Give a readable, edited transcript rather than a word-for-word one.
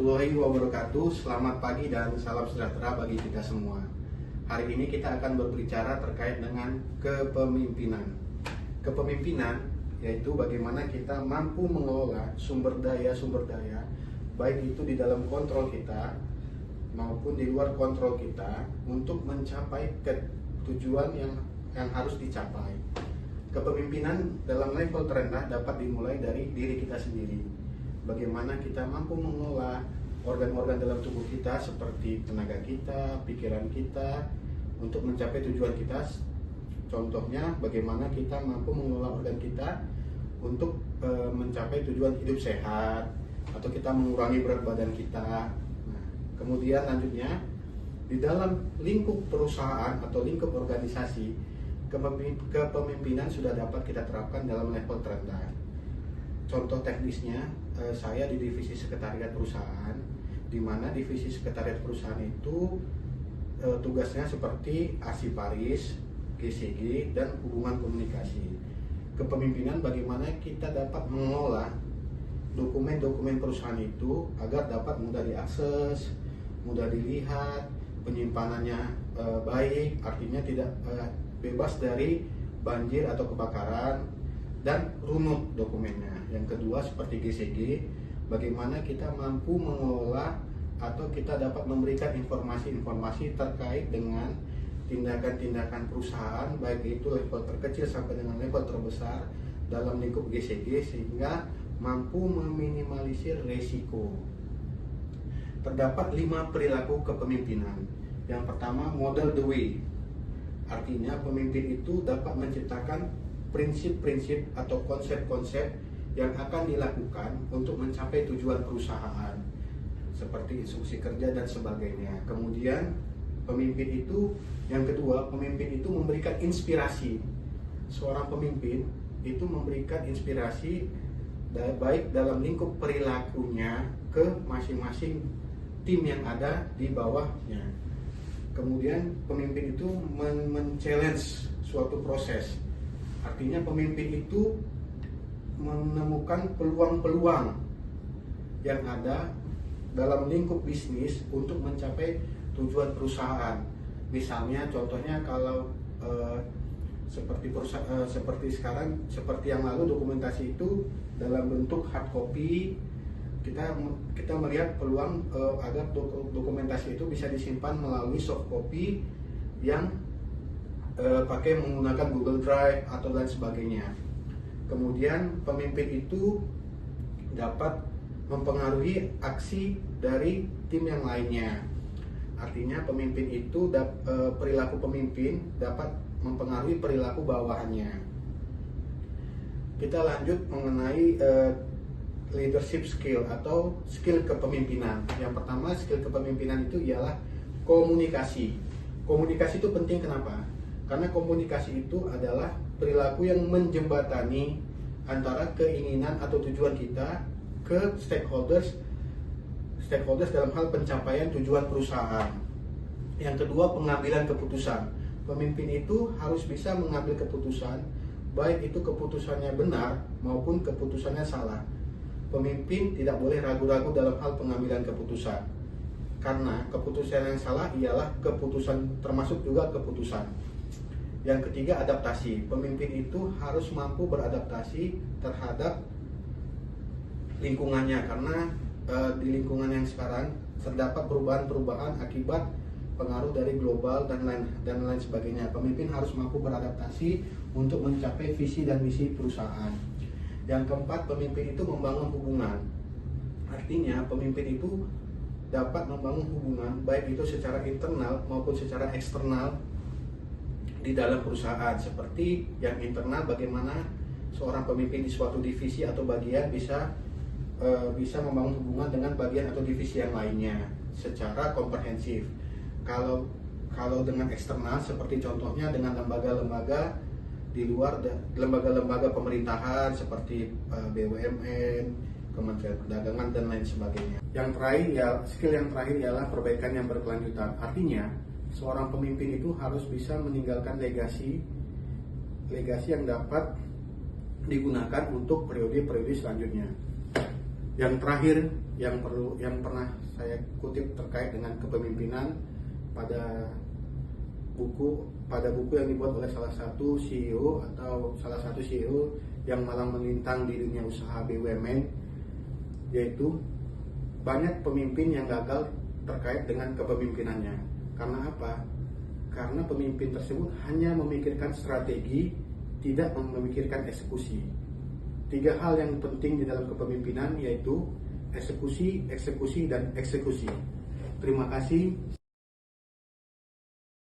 warahmatullahi wabarakatuh. Selamat pagi dan salam sejahtera bagi kita semua. Hari ini kita akan berbicara terkait dengan kepemimpinan. Kepemimpinan yaitu bagaimana kita mampu mengelola sumber daya baik itu di dalam kontrol kita maupun di luar kontrol kita untuk mencapai tujuan yang harus dicapai. Kepemimpinan dalam level terendah dapat dimulai dari diri kita sendiri. Bagaimana kita mampu mengelola organ-organ dalam tubuh kita seperti tenaga kita, pikiran kita untuk mencapai tujuan kita. Contohnya bagaimana kita mampu mengelola organ kita untuk mencapai tujuan hidup sehat atau kita mengurangi berat badan kita. Nah, kemudian lanjutnya di dalam lingkup perusahaan atau lingkup organisasi, kepemimpinan sudah dapat kita terapkan dalam level terendah. Contoh teknisnya, saya di divisi sekretariat perusahaan, di mana divisi sekretariat perusahaan itu tugasnya seperti arsiparis, GCG, dan hubungan komunikasi. Kepemimpinan bagaimana kita dapat mengelola dokumen-dokumen perusahaan itu agar dapat mudah diakses, mudah dilihat, penyimpanannya baik, artinya tidak bebas dari banjir atau kebakaran, dan runut dokumennya. Yang kedua seperti GCG, bagaimana kita mampu mengelola atau kita dapat memberikan informasi-informasi terkait dengan tindakan-tindakan perusahaan, baik itu level terkecil sampai dengan level terbesar dalam lingkup GCG, sehingga mampu meminimalisir resiko. Terdapat 5 perilaku kepemimpinan. Yang pertama, model the way. Artinya pemimpin itu dapat menciptakan prinsip-prinsip atau konsep-konsep yang akan dilakukan untuk mencapai tujuan perusahaan seperti instruksi kerja dan sebagainya. Kemudian pemimpin itu, yang kedua, pemimpin itu memberikan inspirasi. Seorang pemimpin itu memberikan inspirasi baik dalam lingkup perilakunya ke masing-masing tim yang ada di bawahnya. Kemudian pemimpin itu men-challenge suatu proses. Artinya pemimpin itu menemukan peluang-peluang yang ada dalam lingkup bisnis untuk mencapai tujuan perusahaan. Misalnya contohnya kalau seperti sekarang, seperti yang lalu dokumentasi itu dalam bentuk hard copy, kita melihat peluang agar dokumentasi itu bisa disimpan melalui soft copy yang pakai menggunakan Google Drive atau lain sebagainya. Kemudian pemimpin itu dapat mempengaruhi aksi dari tim yang lainnya. Artinya pemimpin itu perilaku pemimpin dapat mempengaruhi perilaku bawahannya. Kita lanjut mengenai leadership skill atau skill kepemimpinan. Yang pertama, skill kepemimpinan itu ialah komunikasi. Komunikasi itu penting, kenapa? Karena komunikasi itu adalah perilaku yang menjembatani antara keinginan atau tujuan kita ke stakeholders dalam hal pencapaian tujuan perusahaan. Yang kedua, pengambilan keputusan. Pemimpin itu harus bisa mengambil keputusan, baik itu keputusannya benar maupun keputusannya salah. Pemimpin tidak boleh ragu-ragu dalam hal pengambilan keputusan, karena keputusan yang salah ialah keputusan, termasuk juga keputusan. Yang ketiga, adaptasi. Pemimpin itu harus mampu beradaptasi terhadap lingkungannya, karena di lingkungan yang sekarang terdapat perubahan-perubahan akibat pengaruh dari global dan lain sebagainya. Pemimpin harus mampu beradaptasi untuk mencapai visi dan misi perusahaan. Yang keempat, pemimpin itu membangun hubungan. Artinya pemimpin itu dapat membangun hubungan baik itu secara internal maupun secara eksternal di dalam perusahaan. Seperti yang internal, bagaimana seorang pemimpin di suatu divisi atau bagian bisa membangun hubungan dengan bagian atau divisi yang lainnya secara komprehensif. Kalau dengan eksternal, seperti contohnya dengan lembaga-lembaga di luar, lembaga-lembaga pemerintahan seperti BUMN, Kementerian Perdagangan dan lain sebagainya. Yang terakhir ya, skill yang terakhir ialah perbaikan yang berkelanjutan. Artinya seorang pemimpin itu harus bisa meninggalkan legasi yang dapat digunakan untuk periode-periode selanjutnya. Yang terakhir yang pernah saya kutip terkait dengan kepemimpinan pada buku yang dibuat oleh salah satu CEO yang malang melintang di dunia usaha BUMN, yaitu banyak pemimpin yang gagal terkait dengan kepemimpinannya. Karena apa? Karena pemimpin tersebut hanya memikirkan strategi, tidak memikirkan eksekusi. 3 hal yang penting di dalam kepemimpinan, yaitu eksekusi, dan eksekusi. Terima kasih.